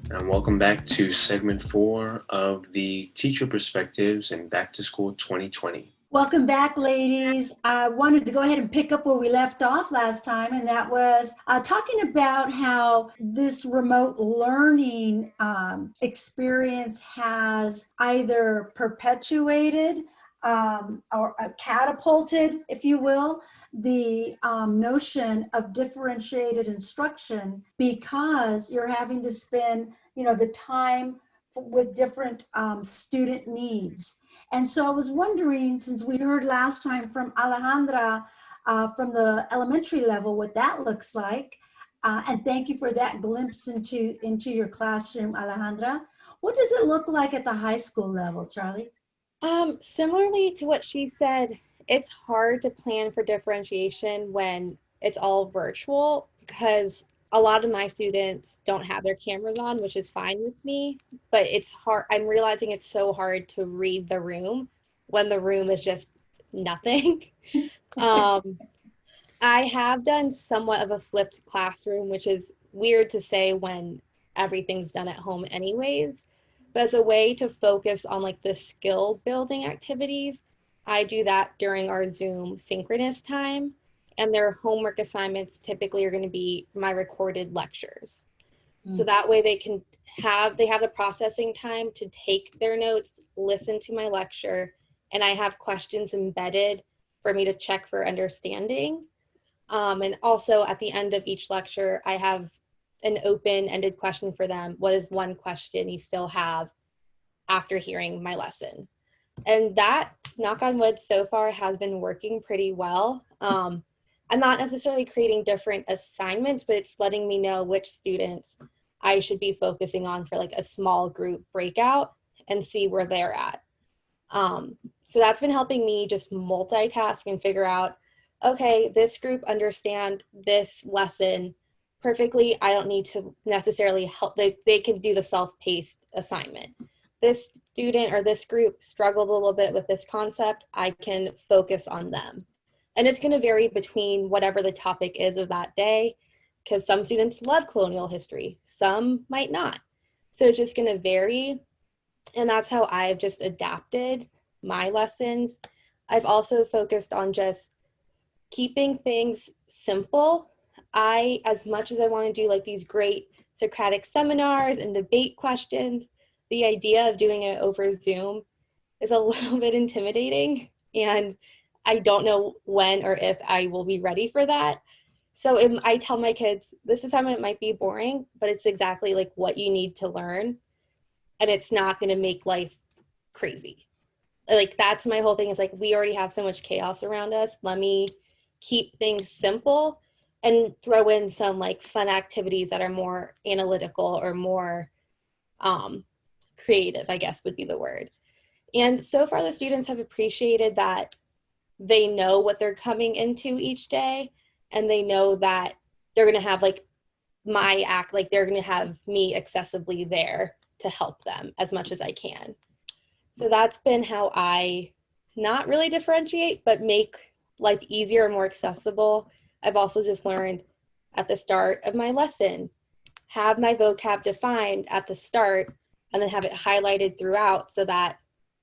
and welcome back to segment 4 of the Teacher Perspectives in Back to School 2020. Welcome back, ladies. I wanted to go ahead and pick up where we left off last time, and that was talking about how this remote learning experience has either perpetuated or catapulted, if you will, the notion of differentiated instruction because you're having to spend, the time with different student needs. And so I was wondering, since we heard last time from Alejandra from the elementary level, what that looks like. And thank you for that glimpse into your classroom, Alejandra. What does it look like at the high school level, Charlie? Similarly to what she said, it's hard to plan for differentiation when it's all virtual because a lot of my students don't have their cameras on, which is fine with me, but it's hard. I'm realizing it's so hard to read the room when the room is just nothing. um, I have done somewhat of a flipped classroom, which is weird to say when everything's done at home anyways, but as a way to focus on like the skill building activities, I do that during our Zoom synchronous time. And their homework assignments typically are going to be my recorded lectures. So that way they have the processing time to take their notes, listen to my lecture, and I have questions embedded for me to check for understanding. And also at the end of each lecture, I have an open-ended question for them. What is one question you still have after hearing my lesson? And that, knock on wood, so far has been working pretty well. I'm not necessarily creating different assignments, but it's letting me know which students I should be focusing on for like a small group breakout and see where they're at. So that's been helping me just multitask and figure out, okay, this group understand this lesson perfectly. I don't need to necessarily help. They can do the self-paced assignment. This student or this group struggled a little bit with this concept. I can focus on them. And it's going to vary between whatever the topic is of that day, because some students love colonial history, some might not. So it's just going to vary. And that's how I've just adapted my lessons. I've also focused on just keeping things simple. As much as I want to do like these great Socratic seminars and debate questions, the idea of doing it over Zoom is a little bit intimidating. And I don't know when or if I will be ready for that. So I tell my kids, this is how it might be boring, but it's exactly like what you need to learn. And it's not going to make life crazy. Like that's my whole thing is like, we already have so much chaos around us. Let me keep things simple and throw in some like fun activities that are more analytical or more creative, I guess would be the word. And so far the students have appreciated that they know what they're coming into each day, and they know that they're going to have like they're going to have me accessibly there to help them as much as I can. So that's been how I not really differentiate, but make life easier and more accessible. I've also just learned at the start of my lesson, have my vocab defined at the start and then have it highlighted throughout so that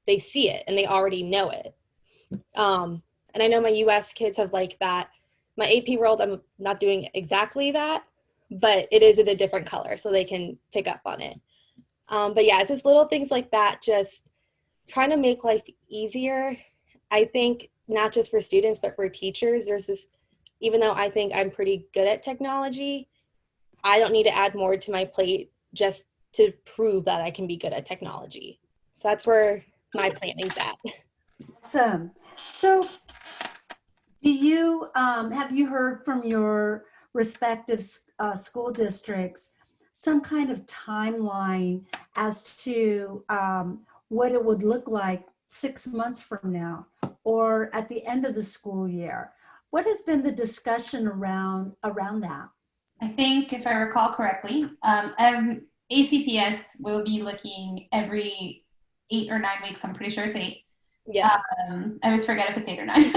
they see it and they already know it. And I know my US kids have like that. My AP world, I'm not doing exactly that, but it is in a different color so they can pick up on it. But yeah, it's just little things like that, just trying to make life easier. I think not just for students, but for teachers, there's this, even though I think I'm pretty good at technology, I don't need to add more to my plate just to prove that I can be good at technology. So that's where my planning's at. Awesome. So do you, have you heard from your respective school districts some kind of timeline as to what it would look like 6 months from now or at the end of the school year? What has been the discussion around that? I think if I recall correctly, ACPS will be looking every 8 or 9 weeks, I'm pretty sure it's 8, Yeah. I always forget if it's 8 or 9.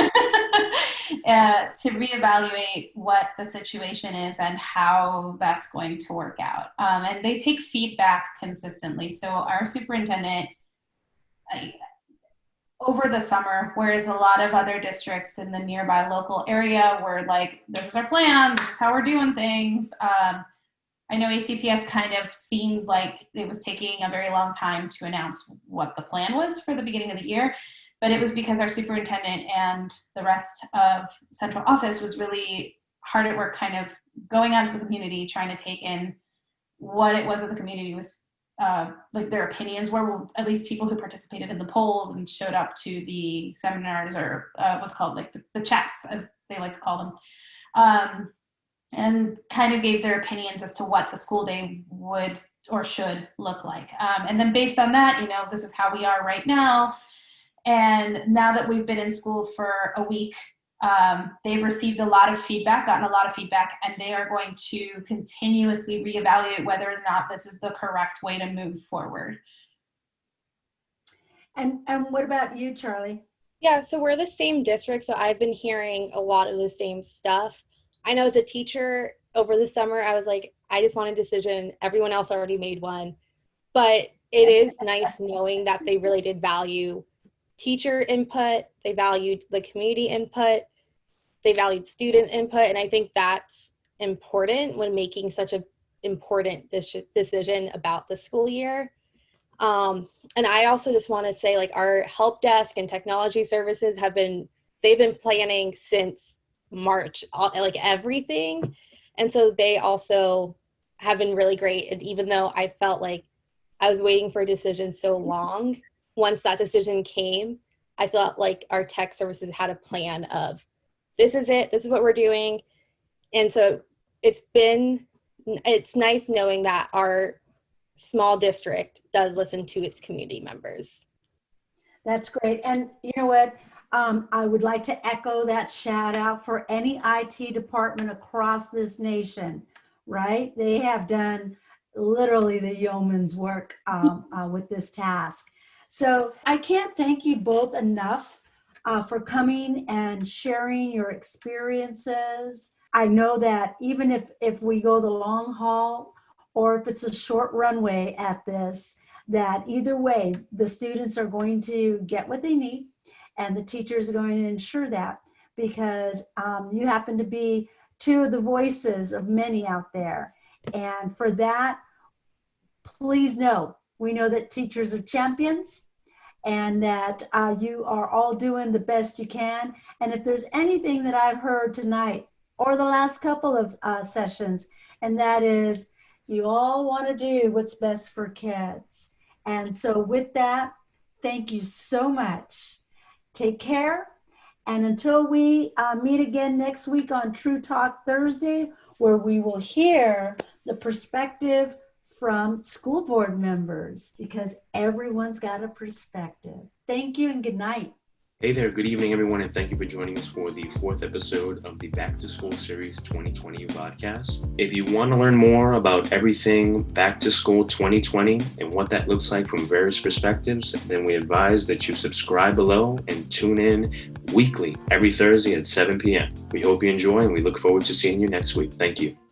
To reevaluate what the situation is and how that's going to work out. And they take feedback consistently. So our superintendent, over the summer, whereas a lot of other districts in the nearby local area were like, this is our plan, this is how we're doing things. I know ACPS kind of seemed like it was taking a very long time to announce what the plan was for the beginning of the year, but it was because our superintendent and the rest of central office was really hard at work kind of going out to the community, trying to take in what it was that the community was like their opinions were, well, at least people who participated in the polls and showed up to the seminars or what's called like the chats, as they like to call them, and kind of gave their opinions as to what the school day would or should look like. And then based on that, you know, this is how we are right now. And now that we've been in school for a week, they've received a lot of feedback, gotten a lot of feedback, and they are going to continuously reevaluate whether or not this is the correct way to move forward. And what about you, Charlie? Yeah, so we're the same district, so I've been hearing a lot of the same stuff. I know as a teacher over the summer, I was like, I just want a decision. Everyone else already made one. But it is nice knowing that they really did value teacher input, they valued the community input, they valued student input, and I think that's important when making such an important decision about the school year. And I also just want to say, like, our help desk and technology services they've been planning since March, like everything, and so they also have been really great. And even though I felt like I was waiting for a decision so long, once that decision came, I felt like our tech services had a plan of, this is it, this is what we're doing. And so it's nice knowing that our small district does listen to its community members. That's great. And you know what? I would like to echo that shout out for any IT department across this nation, right? They have done literally the yeoman's work with this task. So I can't thank you both enough for coming and sharing your experiences. I know that even if we go the long haul or if it's a short runway at this, that either way, the students are going to get what they need and the teachers are going to ensure that, because you happen to be two of the voices of many out there. And for that, please know, we know that teachers are champions and that you are all doing the best you can. And if there's anything that I've heard tonight or the last couple of sessions, and that is, you all want to do what's best for kids. And so with that, thank you so much. Take care. And until we meet again next week on True Talk Thursday, where we will hear the perspective from school board members, because everyone's got a perspective. Thank you and good night. Hey there, good evening everyone, and thank you for joining us for the 4th episode of the Back to School Series 2020 podcast. If you want to learn more about everything Back to School 2020 and what that looks like from various perspectives, then we advise that you subscribe below and tune in weekly every Thursday at 7 p.m. We hope you enjoy and we look forward to seeing you next week. Thank you.